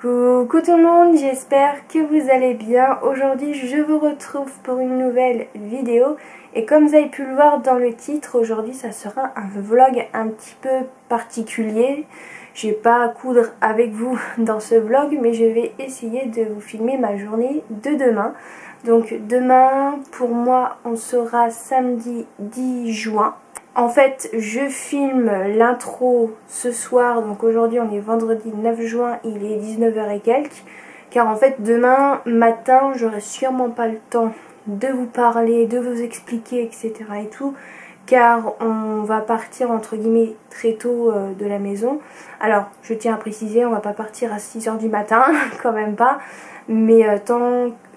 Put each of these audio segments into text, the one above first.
Coucou tout le monde, j'espère que vous allez bien. Aujourd'hui je vous retrouve pour une nouvelle vidéo et comme vous avez pu le voir dans le titre, aujourd'hui ça sera un vlog un petit peu particulier. Je vais pas coudre avec vous dans ce vlog, mais je vais essayer de vous filmer ma journée de demain. Donc demain pour moi on sera samedi 10 juin. En fait, je filme l'intro ce soir, donc aujourd'hui on est vendredi 9 juin, il est 19h et quelques. Car en fait demain matin, j'aurai sûrement pas le temps de vous parler, de vous expliquer, etc. et tout. Car on va partir entre guillemets très tôt de la maison. Alors je tiens à préciser, on va pas partir à 6h du matin, quand même pas. Mais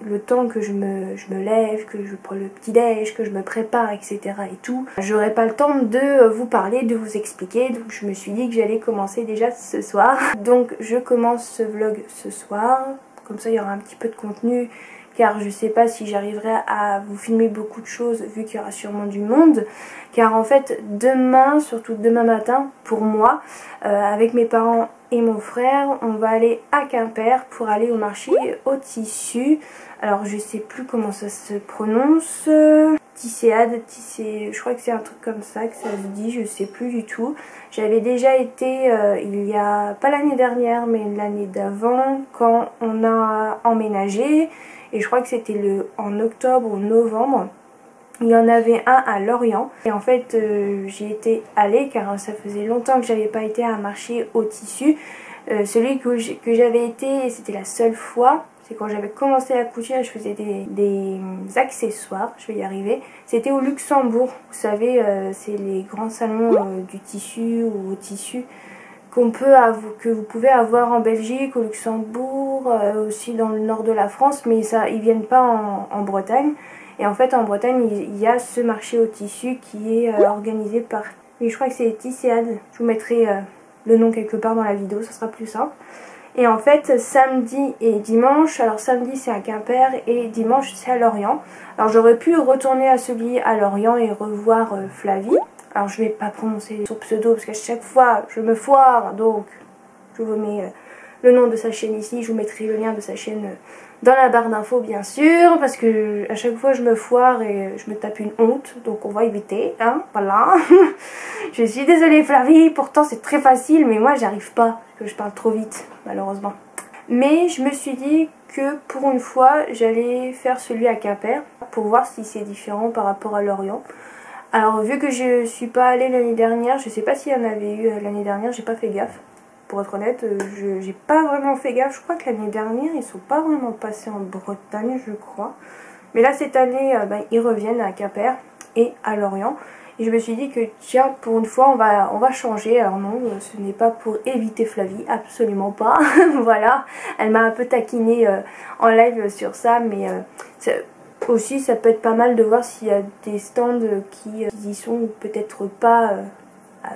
le temps que je me lève, que je prends le petit déj, que je me prépare, etc. et tout, j'aurai pas le temps de vous parler, de vous expliquer. Donc je me suis dit que j'allais commencer déjà ce soir. Donc je commence ce vlog ce soir, comme ça il y aura un petit peu de contenu. Car je sais pas si j'arriverai à vous filmer beaucoup de choses vu qu'il y aura sûrement du monde. Car en fait demain, surtout demain matin, pour moi, avec mes parents et mon frère, on va aller à Quimper pour aller au marché au tissu. Alors je sais plus comment ça se prononce. Tisséade, je crois que c'est un truc comme ça que ça se dit, je sais plus du tout. J'avais déjà été il y a, pas l'année dernière, mais l'année d'avant, quand on a emménagé. Et je crois que c'était en octobre ou novembre. Il y en avait un à Lorient. Et en fait, j'y étais allée car ça faisait longtemps que j'avais pas été à un marché au tissu. Celui que j'avais été, c'était la seule fois. C'est quand j'avais commencé à couture et je faisais des accessoires, je vais y arriver. C'était au Luxembourg. Vous savez, c'est les grands salons du tissu ou au tissu que vous pouvez avoir en Belgique, au Luxembourg, aussi dans le nord de la France, mais ils viennent pas en Bretagne. Et en fait en Bretagne il y a ce marché au tissu qui est organisé par, oui, je crois que c'est Tisséade. Je vous mettrai le nom quelque part dans la vidéo, ça sera plus simple. Et en fait samedi et dimanche, alors samedi c'est à Quimper et dimanche c'est à Lorient. Alors j'aurais pu retourner à celui à Lorient et revoir Flavie. Alors je vais pas prononcer son pseudo parce qu'à chaque fois je me foire, donc je vous mets le nom de sa chaîne ici, je vous mettrai le lien de sa chaîne dans la barre d'infos bien sûr, parce que à chaque fois je me foire et je me tape une honte, donc on va éviter, hein, voilà. Je suis désolée Flavie, pourtant c'est très facile, mais moi j'arrive pas, parce que je parle trop vite malheureusement. Mais je me suis dit que pour une fois j'allais faire celui à Quimper, pour voir si c'est différent par rapport à Lorient. Alors vu que je suis pas allée l'année dernière, je sais pas s'il y en avait eu l'année dernière, j'ai pas fait gaffe. Pour être honnête, j'ai pas vraiment fait gaffe. Je crois que l'année dernière ils sont pas vraiment passés en Bretagne, je crois. Mais là cette année ils reviennent à Quimper et à Lorient. Et je me suis dit que tiens, pour une fois on va changer. Alors non, ce n'est pas pour éviter Flavie, absolument pas. Voilà, elle m'a un peu taquinée en live sur ça, mais aussi ça peut être pas mal de voir s'il y a des stands qui y sont ou peut-être pas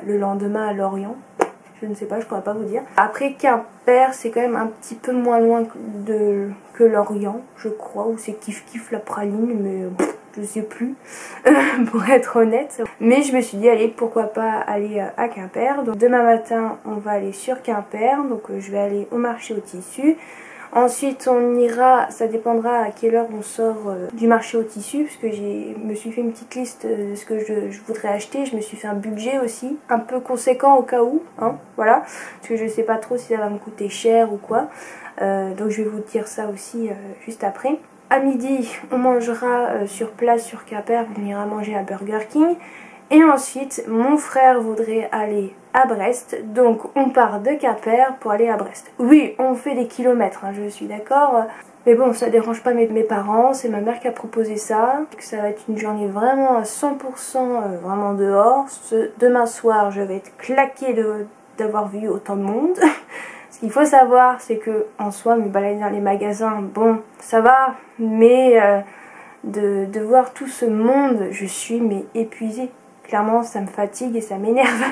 le lendemain à Lorient. Je ne sais pas, je pourrais pas vous dire. Après Quimper c'est quand même un petit peu moins loin que Lorient, je crois, ou c'est kiff la praline, mais je sais plus pour être honnête. Mais je me suis dit allez, pourquoi pas aller à Quimper. Donc demain matin on va aller sur Quimper, donc je vais aller au marché au tissu. Ensuite on ira, ça dépendra à quelle heure on sort du marché au tissu, parce que je me suis fait une petite liste de ce que je voudrais acheter. Je me suis fait un budget aussi, un peu conséquent au cas où, hein, voilà, parce que je sais pas trop si ça va me coûter cher ou quoi. Donc je vais vous dire ça aussi juste après. À midi on mangera sur place sur Quimper, on ira manger à Burger King. Et ensuite, mon frère voudrait aller à Brest, donc on part de Quimper pour aller à Brest. Oui, on fait des kilomètres, hein, je suis d'accord, mais bon, ça dérange pas mes parents, c'est ma mère qui a proposé ça. Ça va être une journée vraiment à 100% vraiment dehors. Demain soir, je vais être claquée d'avoir vu autant de monde. Ce qu'il faut savoir, c'est que en soi, me balader dans les magasins, bon, ça va, mais de voir tout ce monde, je suis mais épuisée. Clairement ça me fatigue et ça m'énerve.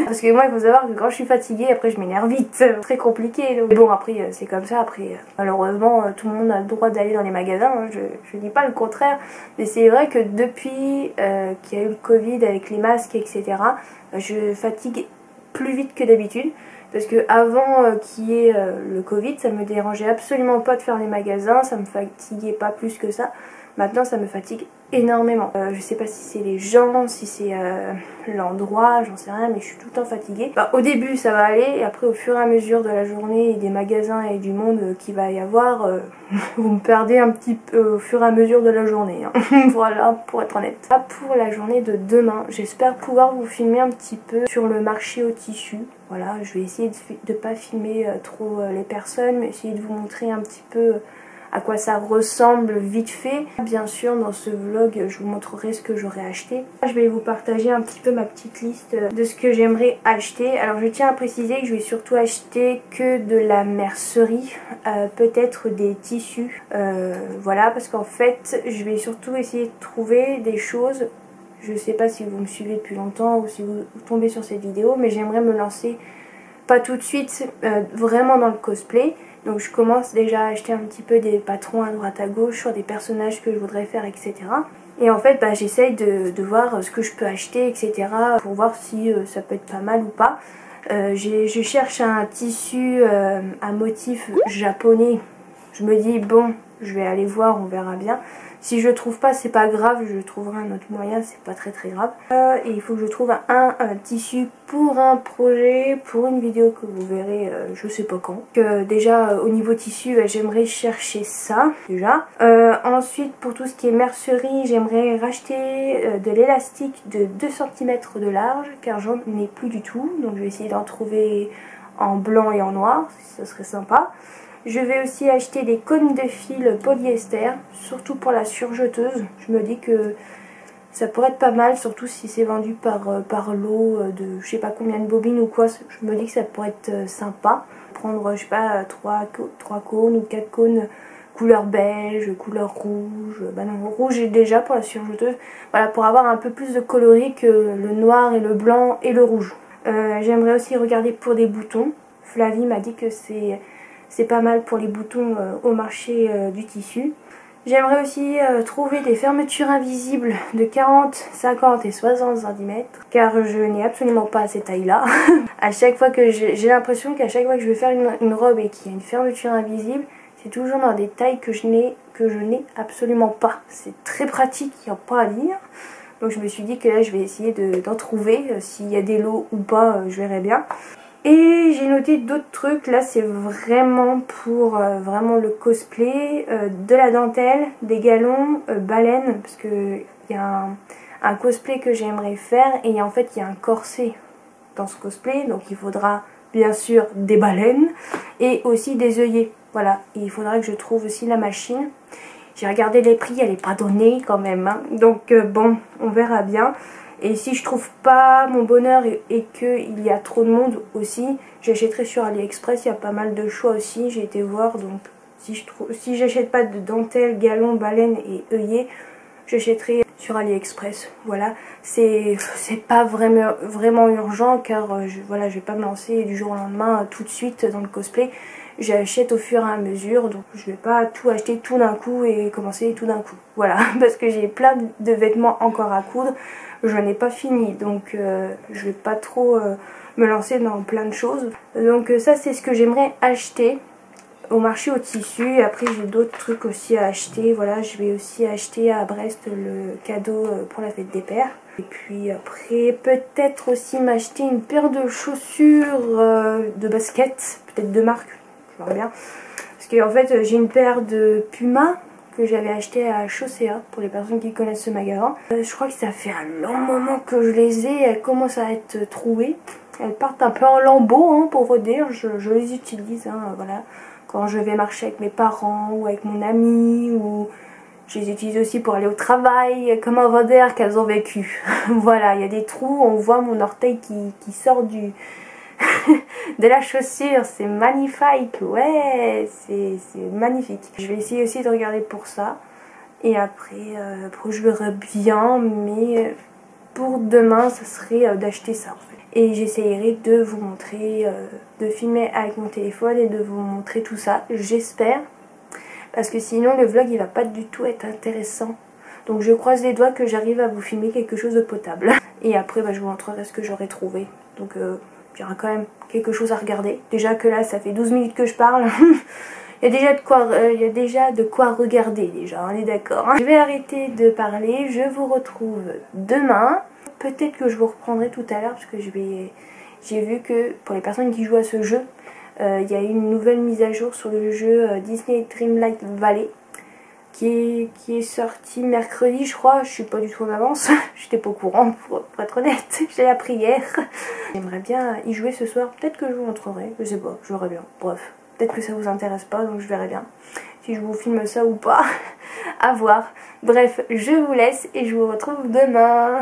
Parce que moi il faut savoir que quand je suis fatiguée après je m'énerve vite. C'est très compliqué. Donc. Mais bon après c'est comme ça. Après malheureusement tout le monde a le droit d'aller dans les magasins. Hein. Je dis pas le contraire. Mais c'est vrai que depuis qu'il y a eu le Covid avec les masques etc. Je fatigue plus vite que d'habitude. Parce que avant qu'il y ait le Covid, ça me dérangeait absolument pas de faire les magasins, ça me fatiguait pas plus que ça. Maintenant ça me fatigue énormément. Je sais pas si c'est les gens, si c'est l'endroit, j'en sais rien, mais je suis tout le temps fatiguée. Bah, au début ça va aller, et après au fur et à mesure de la journée et des magasins et du monde qu'il va y avoir, vous me perdez un petit peu au fur et à mesure de la journée. Hein. Voilà, pour être honnête. Là, pour la journée de demain, j'espère pouvoir vous filmer un petit peu sur le marché au tissu. Voilà, je vais essayer de pas filmer trop les personnes, mais essayer de vous montrer un petit peu à quoi ça ressemble vite fait. Bien sûr, dans ce vlog, je vous montrerai ce que j'aurais acheté. Je vais vous partager un petit peu ma petite liste de ce que j'aimerais acheter. Alors je tiens à préciser que je vais surtout acheter que de la mercerie, peut-être des tissus. Voilà, parce qu'en fait, je vais surtout essayer de trouver des choses. Je sais pas si vous me suivez depuis longtemps ou si vous tombez sur cette vidéo, mais j'aimerais me lancer, pas tout de suite, vraiment dans le cosplay. Donc je commence déjà à acheter un petit peu des patrons à droite à gauche sur des personnages que je voudrais faire, etc. Et en fait j'essaye de voir ce que je peux acheter, etc. pour voir si ça peut être pas mal ou pas. Je cherche un tissu à motif japonais. Je me dis bon, je vais aller voir, on verra bien. Si je trouve pas, c'est pas grave, je trouverai un autre moyen, c'est pas très grave. Et il faut que je trouve un tissu pour un projet, pour une vidéo que vous verrez je sais pas quand. Déjà au niveau tissu, j'aimerais chercher ça déjà. Ensuite pour tout ce qui est mercerie, j'aimerais racheter de l'élastique de 2 cm de large, car j'en ai plus du tout. Donc je vais essayer d'en trouver en blanc et en noir, ça serait sympa. Je vais aussi acheter des cônes de fil polyester, surtout pour la surjeteuse. Je me dis que ça pourrait être pas mal, surtout si c'est vendu par lot de je sais pas combien de bobines ou quoi. Je me dis que ça pourrait être sympa. Prendre, je sais pas, 3 cônes ou 4 cônes couleur beige, couleur rouge. Bah non, rouge j'ai déjà pour la surjeteuse. Voilà, pour avoir un peu plus de coloris que le noir et le blanc et le rouge. J'aimerais aussi regarder pour des boutons. Flavie m'a dit que c'est pas mal pour les boutons au marché du tissu. J'aimerais aussi trouver des fermetures invisibles de 40, 50 et 60 cm, car je n'ai absolument pas ces tailles là. À chaque fois que j'ai l'impression qu'à chaque fois que je vais faire une robe et qu'il y a une fermeture invisible, c'est toujours dans des tailles que je n'ai absolument pas. C'est très pratique, il n'y a pas à dire. Donc je me suis dit que là je vais essayer d'en trouver, s'il y a des lots ou pas, je verrai bien. Et j'ai noté d'autres trucs, là c'est vraiment pour vraiment le cosplay, de la dentelle, des galons, baleines, parce que il y a un cosplay que j'aimerais faire et en fait il y a un corset dans ce cosplay, donc il faudra bien sûr des baleines et aussi des œillets, voilà, et il faudra que je trouve aussi la machine. J'ai regardé les prix, elle n'est pas donnée quand même, hein. Donc bon, on verra bien. Et si je trouve pas mon bonheur et qu'il y a trop de monde aussi, j'achèterai sur AliExpress, il y a pas mal de choix aussi, j'ai été voir. Donc si j'achète pas de dentelle, galon, baleine et œillet, j'achèterai sur AliExpress. Voilà, c'est pas vraiment urgent, car voilà, je vais pas me lancer du jour au lendemain tout de suite dans le cosplay. J'achète au fur et à mesure, donc je vais pas tout acheter tout d'un coup et commencer tout d'un coup. Voilà, parce que j'ai plein de vêtements encore à coudre, je n'ai pas fini, donc je vais pas trop me lancer dans plein de choses. Donc ça c'est ce que j'aimerais acheter au marché au tissu. Et après j'ai d'autres trucs aussi à acheter. Voilà, je vais aussi acheter à Brest le cadeau pour la fête des pères. Et puis après peut-être aussi m'acheter une paire de chaussures de basket, peut-être de marque, je verrai bien. Parce qu'en fait j'ai une paire de Puma que j'avais acheté à Chaussea, pour les personnes qui connaissent ce magasin. Je crois que ça fait un long moment que je les ai, elles commencent à être trouées. Elles partent un peu en lambeaux, hein, pour vous dire, je les utilise, hein, voilà. Quand je vais marcher avec mes parents ou avec mon ami, ou je les utilise aussi pour aller au travail, comme un vendeur qu'elles ont vécu. Voilà, il y a des trous, on voit mon orteil qui sort du de la chaussure, c'est magnifique, ouais, c'est magnifique. Je vais essayer aussi de regarder pour ça. Et après je verrai bien, mais pour demain, ça serait d'acheter ça en fait. Et j'essayerai de vous montrer, de filmer avec mon téléphone et de vous montrer tout ça, j'espère. Parce que sinon le vlog il va pas du tout être intéressant. Donc je croise les doigts que j'arrive à vous filmer quelque chose de potable. Et après je vous montrerai ce que j'aurai trouvé. Donc il y aura quand même quelque chose à regarder. Déjà que là ça fait 12 minutes que je parle. Il y a déjà de quoi regarder déjà, on est d'accord. Je vais arrêter de parler, je vous retrouve demain. Peut-être que je vous reprendrai tout à l'heure parce que j'ai vu que pour les personnes qui jouent à ce jeu, il y a eu une nouvelle mise à jour sur le jeu Disney Dreamlight Valley qui est sorti mercredi je crois. Je suis pas du tout en avance, j'étais pas au courant pour être honnête, j'ai appris hier. J'aimerais bien y jouer ce soir, peut-être que je vous montrerai, je sais pas, je verrai bien, bref. Peut-être que ça vous intéresse pas, donc je verrai bien si je vous filme ça ou pas, à voir. Bref, je vous laisse et je vous retrouve demain.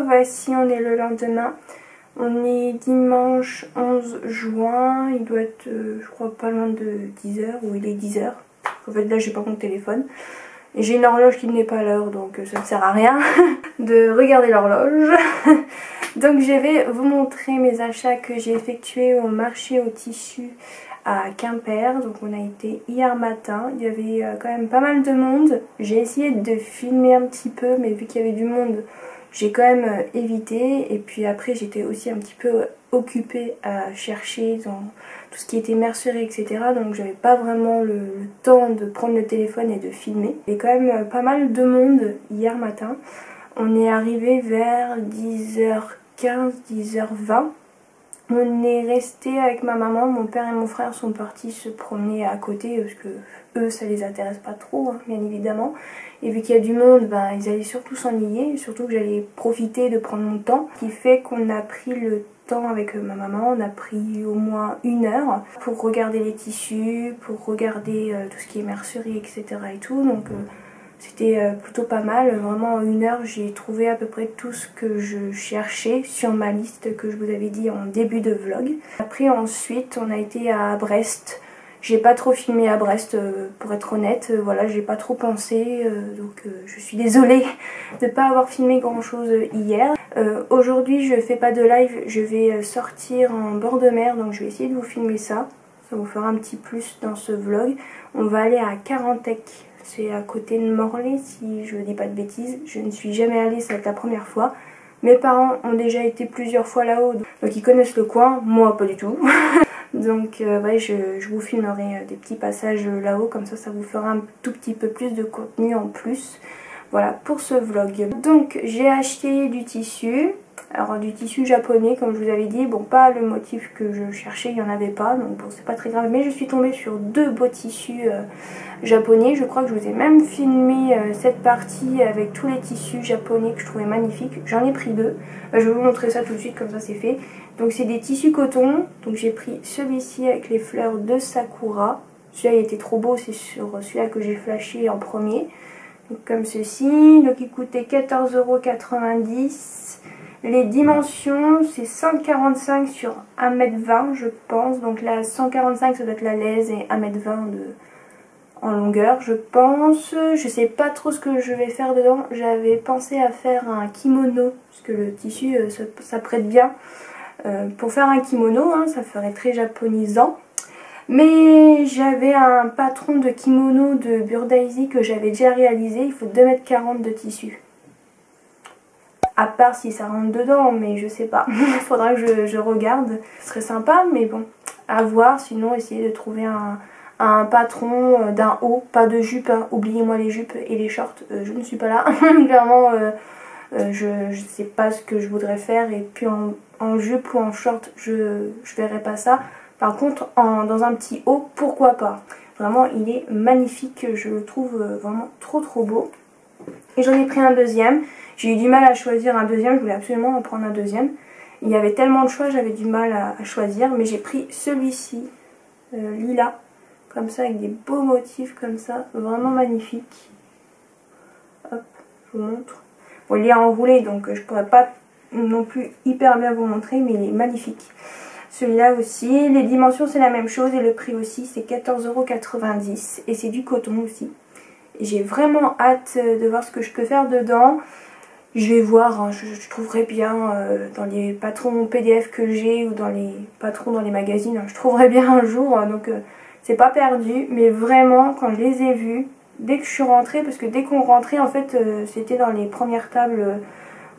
voici, on est le lendemain. On est dimanche 11 juin, il doit être je crois pas loin de 10h, ou il est 10h. En fait là j'ai pas mon téléphone. Et j'ai une horloge qui n'est pas à l'heure, donc ça ne sert à rien de regarder l'horloge. Donc je vais vous montrer mes achats que j'ai effectués au marché au tissu à Quimper. Donc on a été hier matin, il y avait quand même pas mal de monde. J'ai essayé de filmer un petit peu, mais vu qu'il y avait du monde, j'ai quand même évité. Et puis après j'étais aussi un petit peu occupée à chercher dans tout ce qui était mercerie, etc. Donc j'avais pas vraiment le temps de prendre le téléphone et de filmer. Il y avait quand même pas mal de monde hier matin. On est arrivé vers 10h15, 10h20. On est resté avec ma maman, mon père et mon frère sont partis se promener à côté parce que eux ça les intéresse pas trop, hein, bien évidemment. Et vu qu'il y a du monde, ben, ils allaient surtout s'ennuyer, surtout que j'allais profiter de prendre mon temps. Ce qui fait qu'on a pris le temps avec ma maman, on a pris au moins 1 heure pour regarder les tissus, pour regarder tout ce qui est mercerie, etc. et tout. Donc c'était plutôt pas mal, vraiment en 1 heure j'ai trouvé à peu près tout ce que je cherchais sur ma liste que je vous avais dit en début de vlog. Après ensuite on a été à Brest, j'ai pas trop filmé à Brest pour être honnête, voilà j'ai pas trop pensé, donc je suis désolée de pas avoir filmé grand chose hier. Aujourd'hui je fais pas de live, je vais sortir en bord de mer, donc je vais essayer de vous filmer ça, ça vous fera un petit plus dans ce vlog. On va aller à Carantec. C'est à côté de Morlaix si je ne dis pas de bêtises. Je ne suis jamais allée, ça va être la première fois. Mes parents ont déjà été plusieurs fois là-haut, donc ils connaissent le coin, moi pas du tout. Donc ouais, je vous filmerai des petits passages là-haut, comme ça vous fera un tout petit peu plus de contenu en plus. Voilà pour ce vlog. Donc j'ai acheté du tissu. Alors du tissu japonais comme je vous avais dit, bon pas le motif que je cherchais, il n'y en avait pas, donc bon c'est pas très grave, mais je suis tombée sur 2 beaux tissus japonais. Je crois que je vous ai même filmé cette partie avec tous les tissus japonais que je trouvais magnifiques. J'en ai pris 2, je vais vous montrer ça tout de suite comme ça c'est fait. Donc c'est des tissus coton, donc j'ai pris celui-ci avec les fleurs de Sakura. Celui-là il était trop beau, c'est sur celui-là que j'ai flashé en premier. Donc comme ceci, donc il coûtait 14,90 €. Les dimensions, c'est 145 sur 1m20 je pense. Donc là 145 ça doit être la laise et 1m20 en longueur je pense. Je sais pas trop ce que je vais faire dedans. J'avais pensé à faire un kimono parce que le tissu ça prête bien. Pour faire un kimono, hein, ça ferait très japonisant. Mais j'avais un patron de kimono de Burdaisy que j'avais déjà réalisé. Il faut 2,40 m de tissu. À part si ça rentre dedans, mais je sais pas. Il faudra que je regarde. Ce serait sympa, mais bon, à voir. Sinon, essayer de trouver un patron d'un haut, pas de jupe. Hein. Oubliez-moi les jupes et les shorts. Je ne suis pas là. Clairement, je sais pas ce que je voudrais faire. Et puis en jupe ou en short, je verrai pas ça. Par contre, dans un petit haut, pourquoi pas. Vraiment, il est magnifique. Je le trouve vraiment trop beau. Et j'en ai pris un deuxième. J'ai eu du mal à choisir un deuxième, je voulais absolument en prendre un deuxième. Il y avait tellement de choix, j'avais du mal à choisir. Mais j'ai pris celui-ci, lilas, comme ça, avec des beaux motifs comme ça, vraiment magnifique. Hop, je vous montre. Bon, il est enroulé, donc je pourrais pas non plus hyper bien vous montrer, mais il est magnifique. Celui-là aussi, les dimensions c'est la même chose et le prix aussi, c'est 14,90 € et c'est du coton aussi. J'ai vraiment hâte de voir ce que je peux faire dedans. Je vais voir, hein, je trouverai bien dans les patrons PDF que j'ai ou dans les patrons dans les magazines, hein, je trouverai bien un jour, donc c'est pas perdu. Mais vraiment, quand je les ai vus, dès que je suis rentrée, parce que dès qu'on rentrait, en fait, c'était dans les premières tables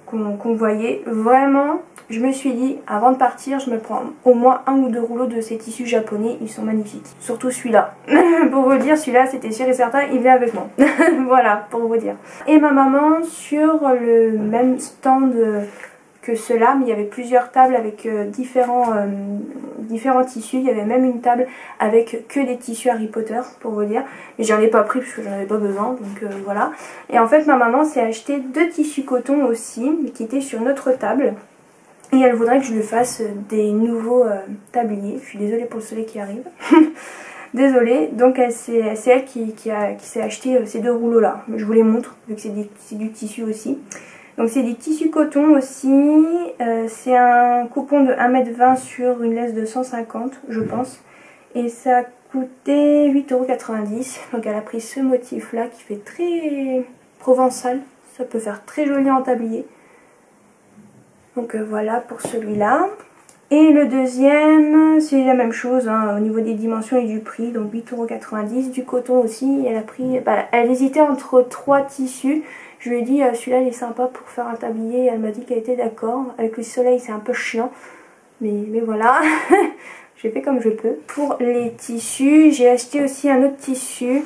qu'on voyait, vraiment, je me suis dit, avant de partir, je me prends au moins 1 ou 2 rouleaux de ces tissus japonais, ils sont magnifiques. Surtout celui-là. Pour vous dire, celui-là, c'était sûr et certain, il vient avec moi. Voilà, pour vous dire. Et ma maman, sur le même stand que ceux-là, mais il y avait plusieurs tables avec différents tissus. Il y avait même une table avec que des tissus Harry Potter, pour vous dire. Mais j'en ai pas pris parce que j'en avais pas besoin, donc voilà. Et en fait, ma maman s'est acheté 2 tissus coton aussi, mais qui étaient sur notre table. Et elle voudrait que je lui fasse des nouveaux tabliers. Je suis désolée pour le soleil qui arrive. Désolée. Donc c'est elle qui s'est acheté ces 2 rouleaux là. Je vous les montre vu que c'est du tissu aussi. Donc c'est du tissu coton aussi, c'est un coupon de 1,20 m sur une laisse de 150 je pense. Et ça a coûté 8,90 €. Donc elle a pris ce motif là qui fait très provençal, ça peut faire très joli en tablier. Donc voilà pour celui-là. Et le deuxième, c'est la même chose hein, au niveau des dimensions et du prix, donc 8,90 €, du coton aussi. Elle a pris, elle hésitait entre 3 tissus. Je lui ai dit celui-là il est sympa pour faire un tablier, elle m'a dit qu'elle était d'accord. Avec le soleil c'est un peu chiant, mais voilà, j'ai fait comme je peux. Pour les tissus, j'ai acheté aussi un autre tissu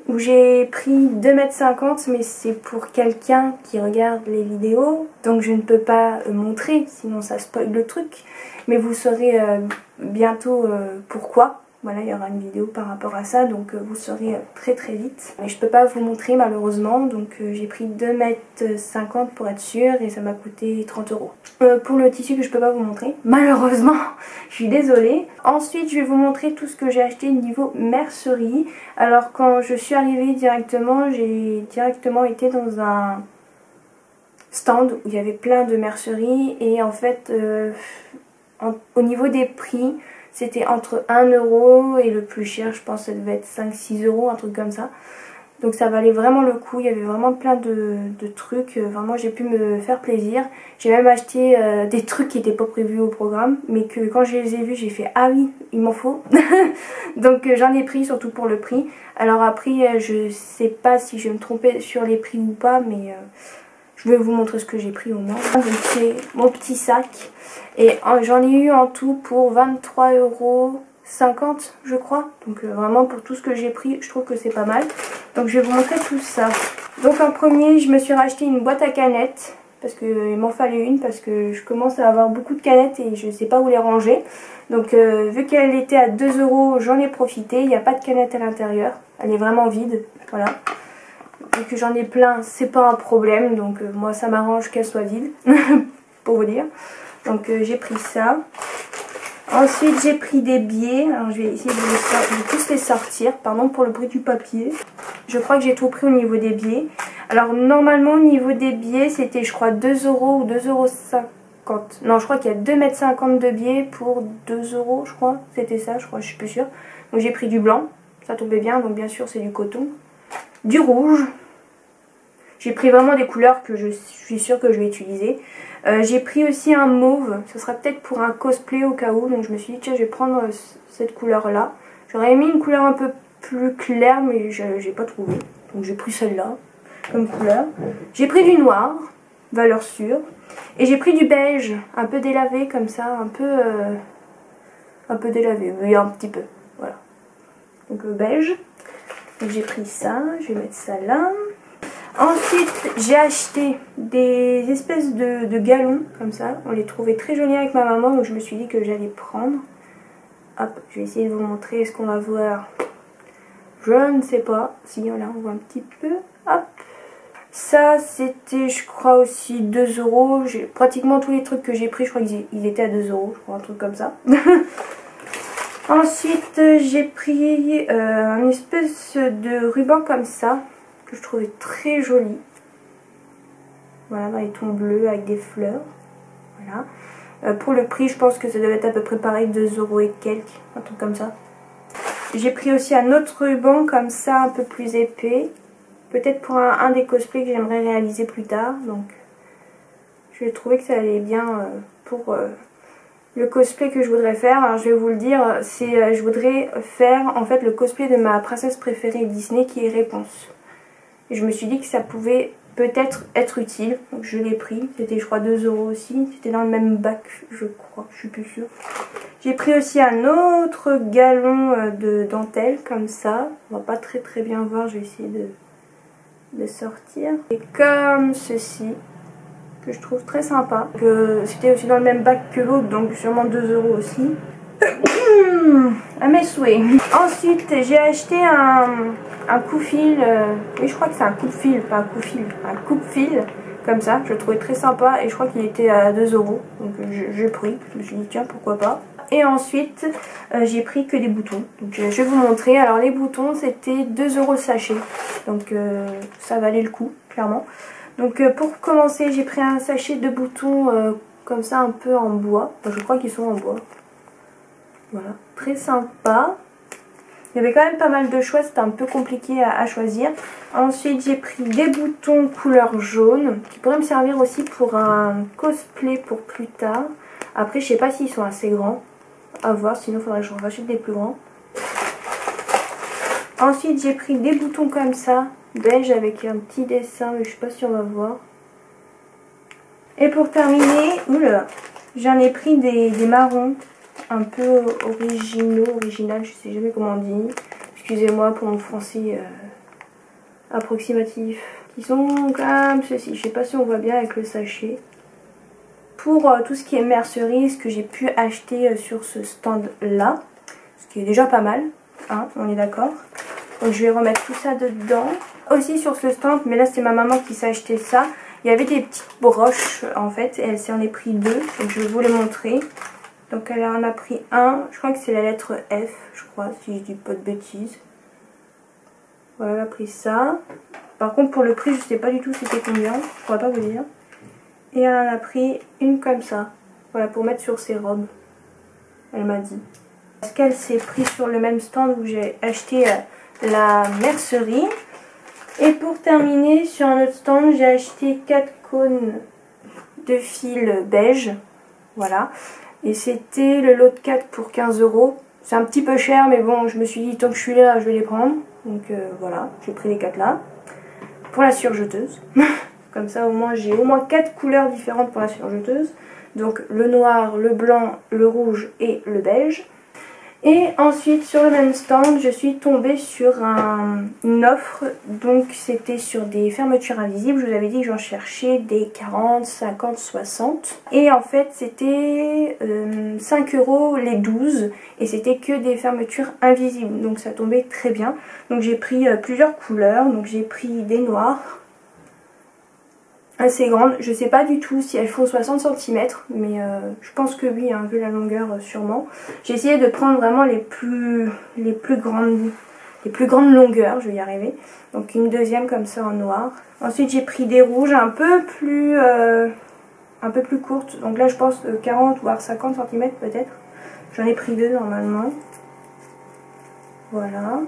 où j'ai pris 2,50 m, mais c'est pour quelqu'un qui regarde les vidéos, donc je ne peux pas montrer, sinon ça spoil le truc. Mais vous saurez bientôt pourquoi. Voilà, il y aura une vidéo par rapport à ça, donc vous saurez très vite. Mais je peux pas vous montrer malheureusement, donc j'ai pris 2,50 m pour être sûre et ça m'a coûté 30 €. Pour le tissu que je peux pas vous montrer, malheureusement, je suis désolée. Ensuite, je vais vous montrer tout ce que j'ai acheté niveau mercerie. Alors quand je suis arrivée directement, j'ai directement été dans un stand où il y avait plein de mercerie et en fait, au niveau des prix, c'était entre 1 € et le plus cher, je pense que ça devait être 5-6 €, un truc comme ça. Donc ça valait vraiment le coup, il y avait vraiment plein de trucs, vraiment j'ai pu me faire plaisir. J'ai même acheté des trucs qui n'étaient pas prévus au programme, mais que quand je les ai vus, j'ai fait ah oui, il m'en faut. Donc j'en ai pris surtout pour le prix. Alors après, je sais pas si je vais me tromper sur les prix ou pas, mais je vais vous montrer ce que j'ai pris au moins. Donc c'est mon petit sac. Et j'en ai eu en tout pour 23,50 € je crois. Donc vraiment pour tout ce que j'ai pris, je trouve que c'est pas mal. Donc je vais vous montrer tout ça. Donc en premier, je me suis racheté une boîte à canettes. Parce qu'il m'en fallait une, parce que je commence à avoir beaucoup de canettes et je sais pas où les ranger. Donc vu qu'elle était à 2 €, j'en ai profité. Il n'y a pas de canette à l'intérieur. Elle est vraiment vide. Voilà. Vu que j'en ai plein, c'est pas un problème. Donc moi ça m'arrange qu'elle soit vide. Pour vous dire. Donc j'ai pris ça. Ensuite j'ai pris des billets. Alors je vais essayer de tous les sortir. Pardon pour le bruit du papier. Je crois que j'ai tout pris au niveau des billets. Alors normalement au niveau des billets c'était je crois 2 € ou 2,50 €. Non, je crois qu'il y a 2,50 m de billets pour 2 € je crois. C'était ça je crois, je suis plus sûre. Donc j'ai pris du blanc. Ça tombait bien, donc bien sûr c'est du coton. Du rouge. J'ai pris vraiment des couleurs que je suis sûre que je vais utiliser. J'ai pris aussi un mauve, ce sera peut-être pour un cosplay au cas où. Donc je me suis dit tiens je vais prendre cette couleur là. J'aurais aimé une couleur un peu plus claire mais j'ai pas trouvé. Donc j'ai pris celle-là comme couleur. J'ai pris du noir, valeur sûre. Et j'ai pris du beige, un peu délavé comme ça, un peu délavé, oui un petit peu. Voilà. Donc beige. Donc j'ai pris ça, je vais mettre ça là. Ensuite, j'ai acheté des espèces de galons comme ça. On les trouvait très jolis avec ma maman, donc je me suis dit que j'allais prendre. Hop, je vais essayer de vous montrer ce qu'on va voir. Je ne sais pas. Si, là, on voit un petit peu. Hop. Ça, c'était, je crois, aussi 2 €. Pratiquement tous les trucs que j'ai pris, je crois qu'ils étaient à 2 €. Je crois, un truc comme ça. Ensuite, j'ai pris un espèce de ruban comme ça, que je trouvais très joli. Voilà, dans les tons bleus avec des fleurs. Voilà. Pour le prix, je pense que ça devait être à peu près pareil, 2 € et quelques, un truc comme ça. J'ai pris aussi un autre ruban comme ça, un peu plus épais. Peut-être pour un des cosplays que j'aimerais réaliser plus tard. Donc, je trouvais que ça allait bien pour le cosplay que je voudrais faire. Alors, je vais vous le dire, je voudrais faire en fait le cosplay de ma princesse préférée Disney qui est Réponse. Et je me suis dit que ça pouvait peut-être être utile. Donc je l'ai pris. C'était je crois 2 € aussi. C'était dans le même bac je crois. Je suis plus sûre. J'ai pris aussi un autre galon de dentelle comme ça. On va pas très bien voir. Je vais essayer de sortir. Et comme ceci. Que je trouve très sympa. C'était aussi dans le même bac que l'autre. Donc sûrement 2 € aussi. À mes souhaits. Ensuite j'ai acheté un coupe-fil, oui je crois que c'est un coupe-fil, pas un coupe-fil, un coupe-fil comme ça, je le trouvais très sympa et je crois qu'il était à 2 €, donc j'ai pris, je me suis dit tiens pourquoi pas. Et ensuite j'ai pris que des boutons, donc je vais vous montrer. Alors les boutons c'était 2 € le sachet, donc ça valait le coup clairement. Donc pour commencer, j'ai pris un sachet de boutons comme ça un peu en bois. Enfin, je crois qu'ils sont en bois. Voilà, très sympa. Il y avait quand même pas mal de choix, c'était un peu compliqué à choisir. Ensuite, j'ai pris des boutons couleur jaune qui pourraient me servir aussi pour un cosplay pour plus tard. Après, je sais pas s'ils sont assez grands. À voir, sinon il faudrait que je rachète des plus grands. Ensuite, j'ai pris des boutons comme ça, beige avec un petit dessin, mais je sais pas si on va voir. Et pour terminer, oula, j'en ai pris des marrons. Un peu original, je sais jamais comment on dit. Excusez-moi pour mon français approximatif. Qui sont comme ceci, je sais pas si on voit bien avec le sachet. Pour tout ce qui est mercerie, ce que j'ai pu acheter sur ce stand là, ce qui est déjà pas mal, hein, on est d'accord. Donc je vais remettre tout ça dedans. Aussi sur ce stand, mais là c'est ma maman qui s'est acheté ça. Il y avait des petites broches en fait, et elle s'en est pris deux, donc je vais vous les montrer. Donc elle en a pris un, je crois que c'est la lettre F, je crois, si je dis pas de bêtises. Voilà, elle a pris ça. Par contre pour le prix, je sais pas du tout c'était combien, je pourrais pas vous dire. Et elle en a pris une comme ça, voilà, pour mettre sur ses robes. Elle m'a dit. Parce qu'elle s'est pris sur le même stand où j'ai acheté la mercerie. Et pour terminer, sur un autre stand, j'ai acheté 4 cônes de fil beige. Voilà. Et c'était le lot de 4 pour 15 €. C'est un petit peu cher, mais bon, je me suis dit, tant que je suis là, je vais les prendre. Donc voilà, j'ai pris les 4 là. Pour la surjeteuse. Comme ça, au moins, j'ai au moins 4 couleurs différentes pour la surjeteuse. Donc le noir, le blanc, le rouge et le beige. Et ensuite, sur le même stand, je suis tombée sur une offre. Donc c'était sur des fermetures invisibles. Je vous avais dit que j'en cherchais des 40, 50, 60. Et en fait, c'était 5 € les 12. Et c'était que des fermetures invisibles. Donc ça tombait très bien. Donc j'ai pris plusieurs couleurs. Donc j'ai pris des noirs assez grandes. Je sais pas du tout si elles font 60 cm, mais je pense que oui, hein, vu la longueur sûrement. J'ai essayé de prendre vraiment les plus grandes longueurs, je vais y arriver. Donc une deuxième comme ça en noir. Ensuite j'ai pris des rouges un peu plus courtes. Donc là je pense 40 voire 50 cm peut-être. J'en ai pris deux normalement. Voilà.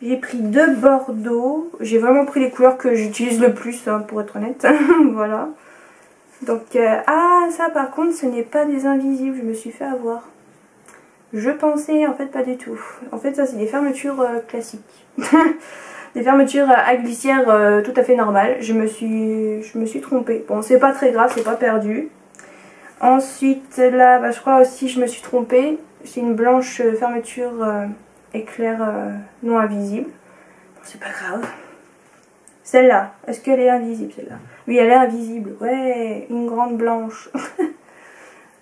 J'ai pris 2 bordeaux. J'ai vraiment pris les couleurs que j'utilise le plus, hein, pour être honnête. Voilà. Donc, ah, ça par contre, ce n'est pas des invisibles. Je me suis fait avoir. Je pensais, en fait, pas du tout. En fait, ça, c'est des fermetures classiques. Des fermetures à glissière tout à fait normales. Je me suis trompée. Bon, c'est pas très grave, c'est pas perdu. Ensuite, là, bah, je crois aussi je me suis trompée. C'est une blanche fermeture éclair non invisible. Bon, c'est pas grave. Celle-là, est-ce qu'elle est invisible celle-là? Oui, elle est invisible. Ouais, une grande blanche.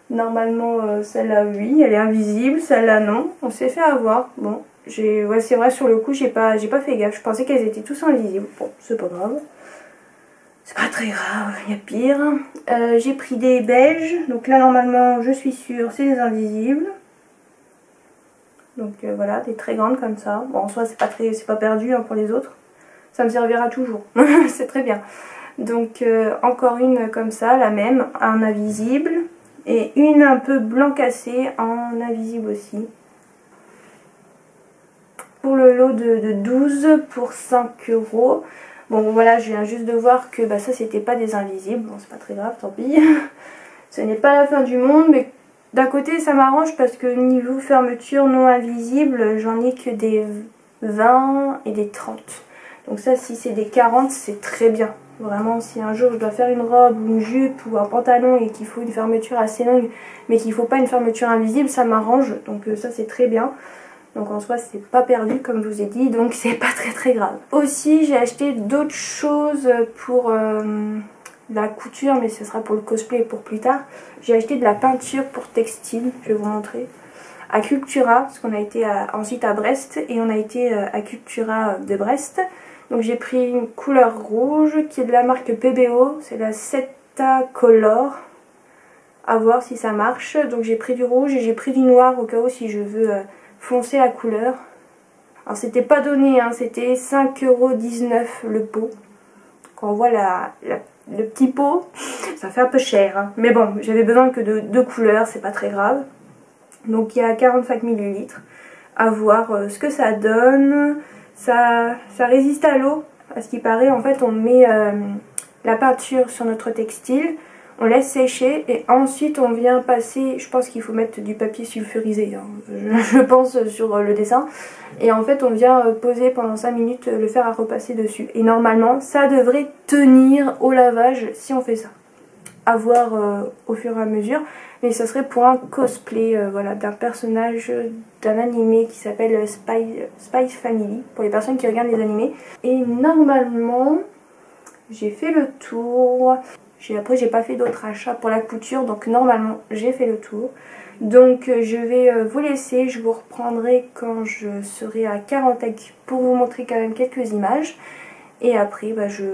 Normalement, celle-là, oui, elle est invisible. Celle-là, non. On s'est fait avoir. Bon, ouais, c'est vrai, sur le coup, j'ai pas fait gaffe. Je pensais qu'elles étaient tous invisibles. Bon, c'est pas grave. C'est pas très grave, il y a pire. J'ai pris des beiges. Donc là, normalement, je suis sûre, c'est des invisibles. Donc voilà, des très grandes comme ça. Bon, en soi, c'est pas perdu, hein, pour les autres. Ça me servira toujours. C'est très bien. Donc encore une comme ça, la même, en invisible. Et une un peu blanc cassé en invisible aussi. Pour le lot de 12 pour 5 €. Bon voilà, je viens juste de voir que bah, ça c'était pas des invisibles. Bon, c'est pas très grave, tant pis. Ce n'est pas la fin du monde, mais d'un côté ça m'arrange parce que niveau fermeture non invisible, j'en ai que des 20 et des 30. Donc ça, si c'est des 40, c'est très bien. Vraiment, si un jour je dois faire une robe ou une jupe ou un pantalon et qu'il faut une fermeture assez longue, mais qu'il ne faut pas une fermeture invisible, ça m'arrange. Donc ça, c'est très bien. Donc en soi, c'est pas perdu comme je vous ai dit, donc c'est pas très grave. Aussi, j'ai acheté d'autres choses pour la couture, mais ce sera pour le cosplay pour plus tard. J'ai acheté de la peinture pour textile, je vais vous montrer. À Cultura, parce qu'on a été ensuite à Brest, et on a été à Cultura de Brest. Donc j'ai pris une couleur rouge qui est de la marque PBO, c'est la Seta Color. À voir si ça marche. Donc j'ai pris du rouge et j'ai pris du noir au cas où si je veux foncer la couleur. Alors c'était pas donné, hein, c'était 5,19 € le pot. quand on voit le petit pot, ça fait un peu cher. Hein. Mais bon, j'avais besoin que de 2 couleurs, c'est pas très grave. Donc il y a 45 ml. À voir ce que ça donne. Ça résiste à l'eau. À ce qui paraît, en fait, on met la peinture sur notre textile. On laisse sécher et ensuite on vient passer, je pense qu'il faut mettre du papier sulfurisé, hein, je pense sur le dessin. Et en fait on vient poser pendant 5 minutes le fer à repasser dessus. Et normalement ça devrait tenir au lavage si on fait ça. À voir au fur et à mesure. Mais ça serait pour un cosplay voilà, d'un personnage d'un animé qui s'appelle Spy Family, pour les personnes qui regardent les animés. Et normalement j'ai fait le tour. Après j'ai pas fait d'autres achats pour la couture, donc normalement j'ai fait le tour. Donc je vais vous laisser, je vous reprendrai quand je serai à Carantec pour vous montrer quand même quelques images. Et après je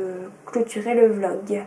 clôturerai le vlog.